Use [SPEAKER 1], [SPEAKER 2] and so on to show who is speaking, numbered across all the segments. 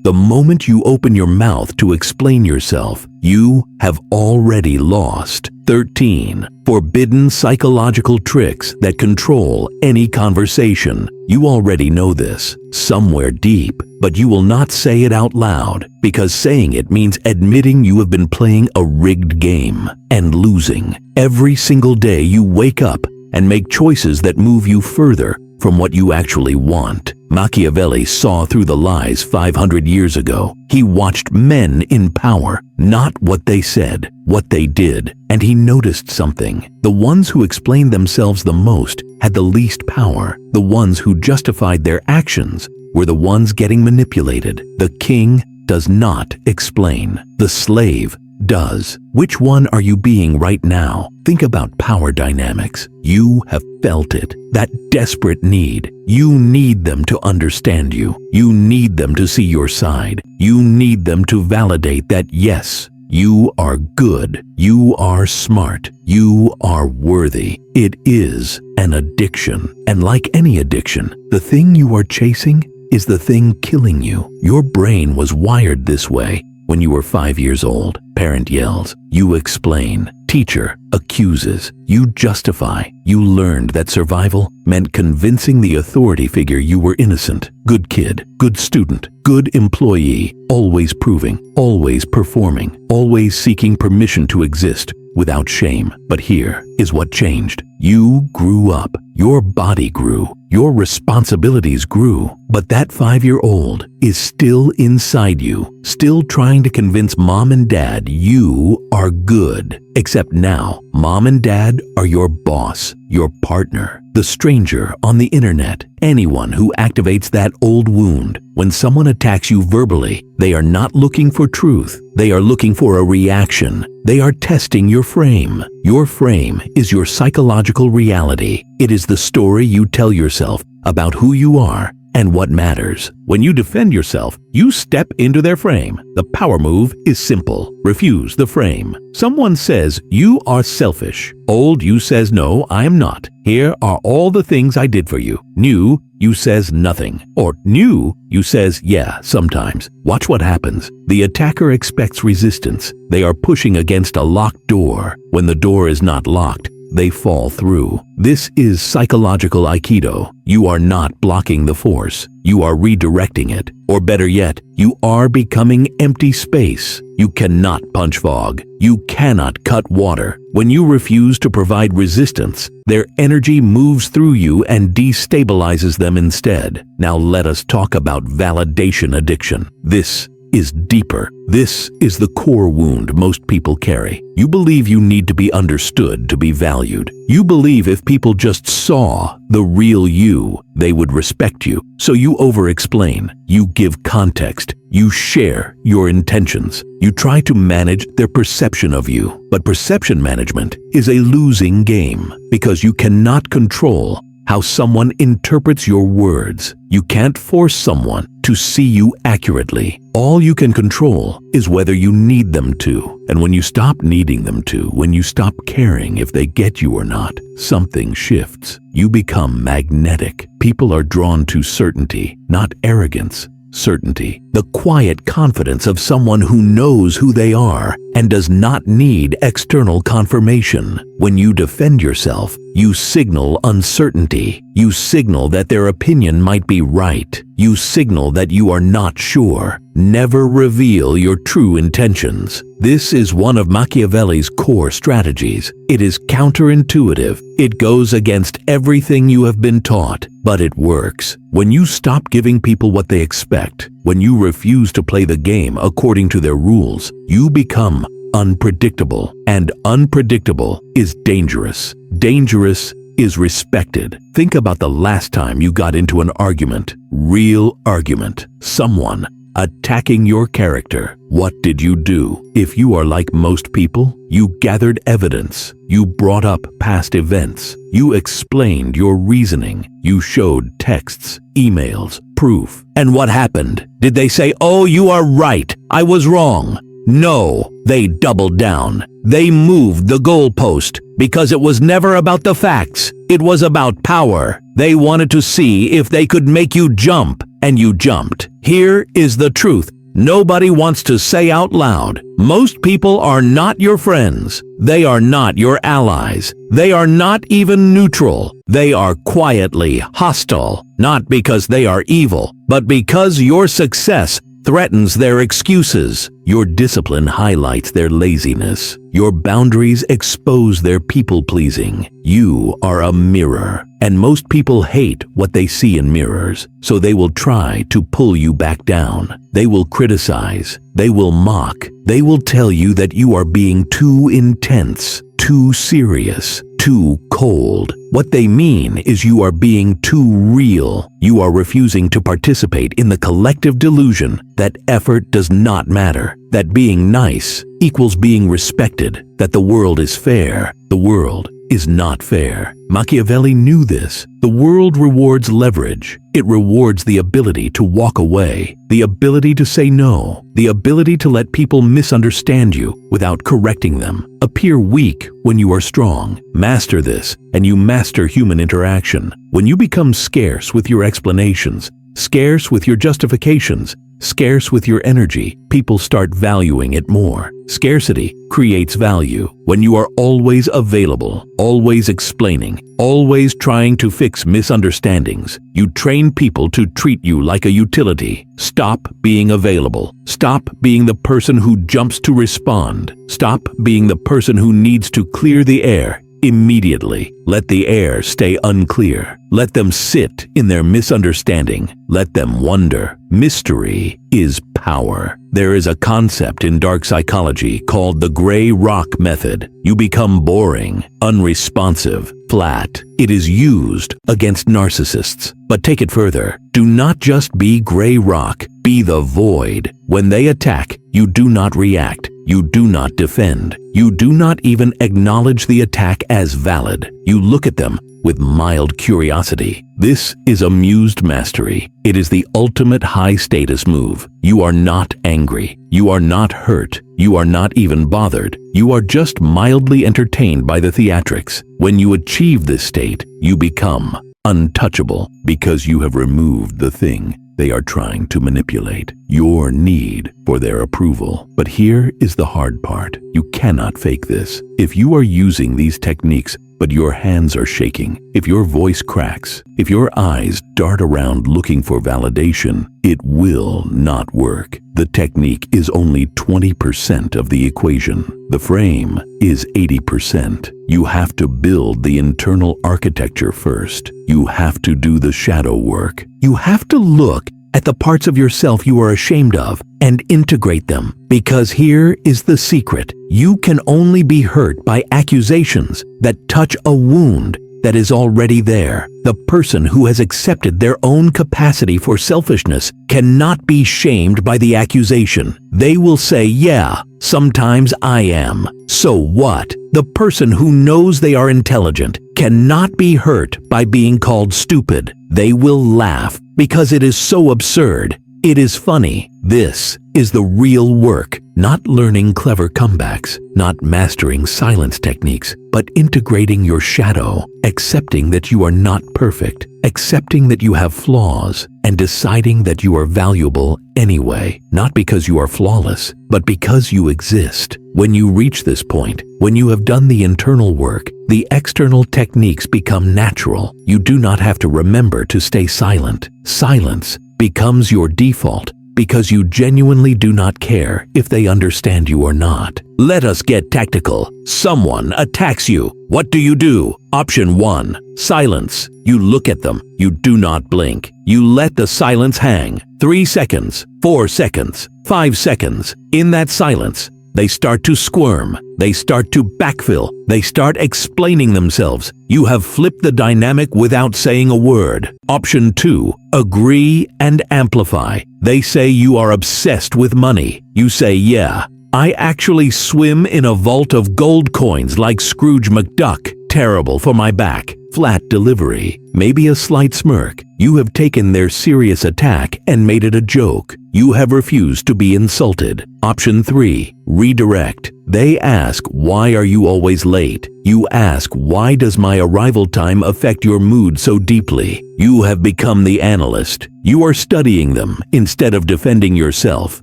[SPEAKER 1] The moment you open your mouth to explain yourself, you have already lost. 13. Forbidden psychological tricks that control any conversation. You already know this, somewhere deep, but you will not say it out loud, because saying it means admitting you have been playing a rigged game and losing. Every single day you wake up and make choices that move you further from what you actually want. Machiavelli saw through the lies 500 years ago. He watched men in power, not what they said, what they did, and he noticed something. The ones who explained themselves the most had the least power. The ones who justified their actions were the ones getting manipulated. The king does not explain. The slave does. Which one are you being right now? Think about power dynamics. You have felt it, that desperate need. You need them to understand you. You need them to see your side. You need them to validate that yes, you are good. You are smart. You are worthy. It is an addiction. And like any addiction, the thing you are chasing is the thing killing you. Your brain was wired this way. When you were 5 years old, parent yells, you explain. Teacher accuses, you justify. You learned that survival meant convincing the authority figure you were innocent. Good kid, good student, good employee, always proving, always performing, always seeking permission to exist without shame. But here is what changed. You grew up. Your body grew. Your responsibilities grew. But that 5-year-old is still inside you, still trying to convince mom and dad you are good. Except now, mom and dad are your boss, your partner, the stranger on the internet, anyone who activates that old wound. When someone attacks you verbally, they are not looking for truth. They are looking for a reaction. They are testing your frame. Your frame is your psychological reality. It is the story you tell yourself about who you are and what matters. When you defend yourself, you step into their frame. The power move is simple. Refuse the frame. Someone says, you are selfish. Old you says, no, I am not. Here are all the things I did for you. New you says nothing. Or new you says, yeah, sometimes. Watch what happens. The attacker expects resistance. They are pushing against a locked door. When the door is not locked, they fall through. This is psychological Aikido. You are not blocking the force. You are redirecting it. Or better yet, you are becoming empty space. You cannot punch fog. You cannot cut water. When you refuse to provide resistance, their energy moves through you and destabilizes them instead. Now let us talk about validation addiction. This is deeper. This is the core wound most people carry. You believe you need to be understood to be valued. You believe if people just saw the real you, they would respect you. So you over-explain. You give context. You share your intentions. You try to manage their perception of you. But perception management is a losing game because you cannot control how someone interprets your words. You can't force someone to see you accurately. All you can control is whether you need them to. And when you stop needing them to, when you stop caring if they get you or not, something shifts. You become magnetic. People are drawn to certainty, not arrogance. Certainty, the quiet confidence of someone who knows who they are and does not need external confirmation. When you defend yourself, you signal uncertainty. You signal that their opinion might be right. You signal that you are not sure. Never reveal your true intentions. This is one of Machiavelli's core strategies. It is counterintuitive. It goes against everything you have been taught, but it works. When you stop giving people what they expect, when you refuse to play the game according to their rules, you become unpredictable. And unpredictable is dangerous. Dangerous is respected. Think about the last time you got into an argument. Real argument. Someone attacking your character. What did you do? If you are like most people, you gathered evidence. You brought up past events. You explained your reasoning. You showed texts, emails, proof. And what happened? Did they say, oh, you are right, I was wrong? No, they doubled down. They moved the goalpost because it was never about the facts. It was about power. They wanted to see if they could make you jump, and you jumped. Here is the truth. nobody wants to say out loud. Most people are not your friends. They are not your allies. They are not even neutral. They are quietly hostile, not because they are evil, but because your success threatens their excuses. Your discipline highlights their laziness. Your boundaries expose their people-pleasing. You are a mirror, and most people hate what they see in mirrors, so they will try to pull you back down. They will criticize. They will mock. They will tell you that you are being too intense, too serious, too cold. What they mean is you are being too real. You are refusing to participate in the collective delusion that effort does not matter, that being nice equals being respected, that the world is fair. The world is not fair. Machiavelli knew this. The world rewards leverage. It rewards the ability to walk away, the ability to say no, the ability to let people misunderstand you without correcting them. Appear weak when you are strong. Master this, and you master human interaction. When you become scarce with your explanations, scarce with your justifications, scarce with your energy, people start valuing it more. Scarcity creates value. When you are always available, always explaining, always trying to fix misunderstandings, you train people to treat you like a utility. Stop being available. Stop being the person who jumps to respond. Stop being the person who needs to clear the air immediately. Let the air stay unclear. Let them sit in their misunderstanding. Let them wonder. Mystery is power. There is a concept in dark psychology called the gray rock method. You become boring, unresponsive, flat. It is used against narcissists. But take it further. Do not just be gray rock. Be the void. When they attack, you do not react. You do not defend. You do not even acknowledge the attack as valid. You look at them with mild curiosity. This is amused mastery. It is the ultimate high-status move. You are not angry. You are not hurt. You are not even bothered. You are just mildly entertained by the theatrics. When you achieve this state, you become untouchable because you have removed the thing they are trying to manipulate, your need for their approval. But here is the hard part. You cannot fake this. If you are using these techniques, but your hands are shaking, if your voice cracks, if your eyes dart around looking for validation, it will not work. The technique is only 20% of the equation. The frame is 80%. You have to build the internal architecture first. You have to do the shadow work. You have to look at the parts of yourself you are ashamed of and integrate them. Because here is the secret. You can only be hurt by accusations that touch a wound that is already there. The person who has accepted their own capacity for selfishness cannot be shamed by the accusation. They will say, yeah, sometimes I am. So what? The person who knows they are intelligent cannot be hurt by being called stupid. They will laugh because it is so absurd. It is funny. This is the real work, not learning clever comebacks, not mastering silence techniques, but integrating your shadow, accepting that you are not perfect, accepting that you have flaws, and deciding that you are valuable anyway, not because you are flawless, but because you exist. When you reach this point, when you have done the internal work, the external techniques become natural. You do not have to remember to stay silent. Silence becomes your default because you genuinely do not care if they understand you or not. Let us get tactical. Someone attacks you. What do? Option 1. Silence. You look at them. You do not blink. You let the silence hang. 3 seconds, 4 seconds, 5 seconds. In that silence, they start to squirm. They start to backfill. They start explaining themselves. You have flipped the dynamic without saying a word. Option 2. Agree and amplify. They say you are obsessed with money. You say, yeah, I actually swim in a vault of gold coins like Scrooge McDuck. Terrible for my back. Flat delivery. Maybe a slight smirk. You have taken their serious attack and made it a joke. You have refused to be insulted. Option 3. Redirect. They ask, why are you always late? You ask, why does my arrival time affect your mood so deeply? You have become the analyst. You are studying them instead of defending yourself.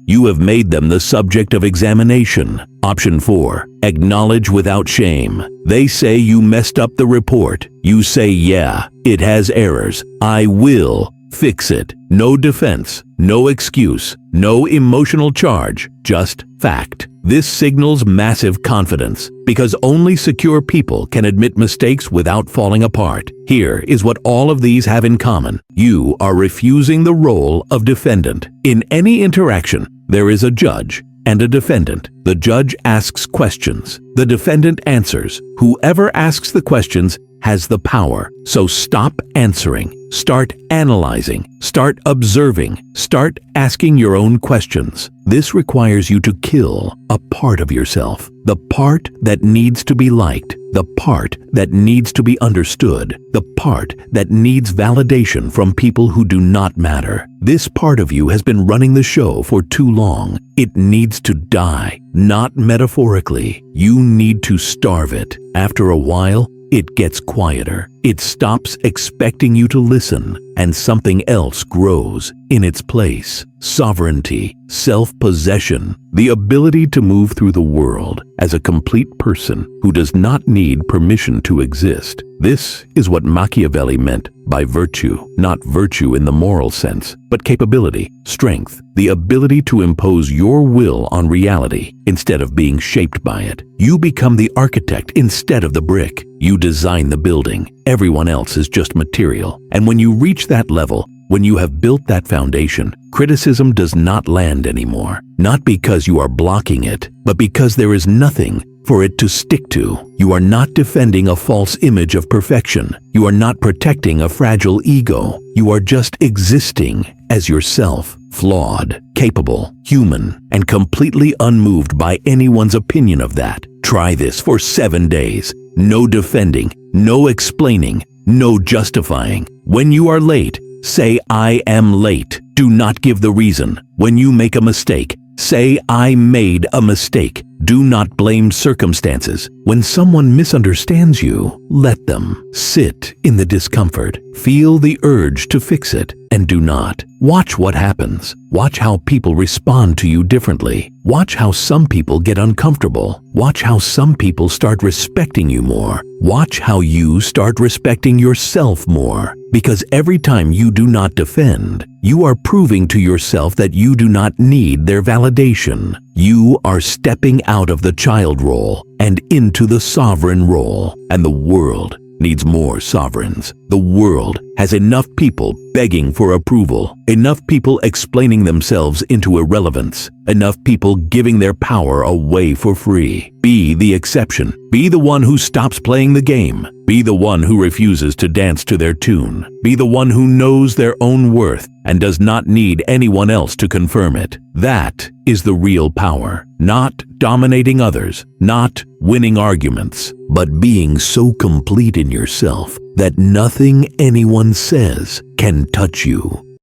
[SPEAKER 1] You have made them the subject of examination. Option 4. Acknowledge without shame. They say you messed up the report. You say, yeah, it has errors. I will fix it. No defense, no excuse, no emotional charge, just fact. This signals massive confidence because only secure people can admit mistakes without falling apart. Here is what all of these have in common. You are refusing the role of defendant. In any interaction, there is a judge and a defendant. The judge asks questions. The defendant answers. Whoever asks the questions has the power. So stop answering. Start analyzing. Start observing. Start asking your own questions. This requires you to kill a part of yourself. The part that needs to be liked. The part that needs to be understood. The part that needs validation from people who do not matter. This part of you has been running the show for too long. It needs to die. Not metaphorically. You need to starve it. After a while, it gets quieter. It stops expecting you to listen, and something else grows in its place. Sovereignty, self-possession, the ability to move through the world as a complete person who does not need permission to exist. This is what Machiavelli meant by virtue, not virtue in the moral sense, but capability, strength, the ability to impose your will on reality instead of being shaped by it. You become the architect instead of the brick. You design the building. Everyone else is just material. And when you reach that level, when you have built that foundation, criticism does not land anymore. Not because you are blocking it, but because there is nothing for it to stick to. You are not defending a false image of perfection. You are not protecting a fragile ego. You are just existing as yourself, flawed, capable, human, and completely unmoved by anyone's opinion of that. Try this for 7 days. No defending, no explaining, no justifying. When you are late, say, I am late. Do not give the reason. When you make a mistake, say, I made a mistake. Do not blame circumstances. When someone misunderstands you, let them. Sit in the discomfort. Feel the urge to fix it, and do not. Watch what happens. Watch how people respond to you differently. Watch how some people get uncomfortable. Watch how some people start respecting you more. Watch how you start respecting yourself more. Because every time you do not defend, you are proving to yourself that you do not need their validation. You are stepping out of the child role and into the sovereign role. And the world needs more sovereigns. The world has enough people begging for approval, enough people explaining themselves into irrelevance, enough people giving their power away for free. Be the exception. Be the one who stops playing the game. Be the one who refuses to dance to their tune. Be the one who knows their own worth and does not need anyone else to confirm it. That is the real power. Not dominating others, not winning arguments, but being so complete in yourself that nothing anyone says can touch you.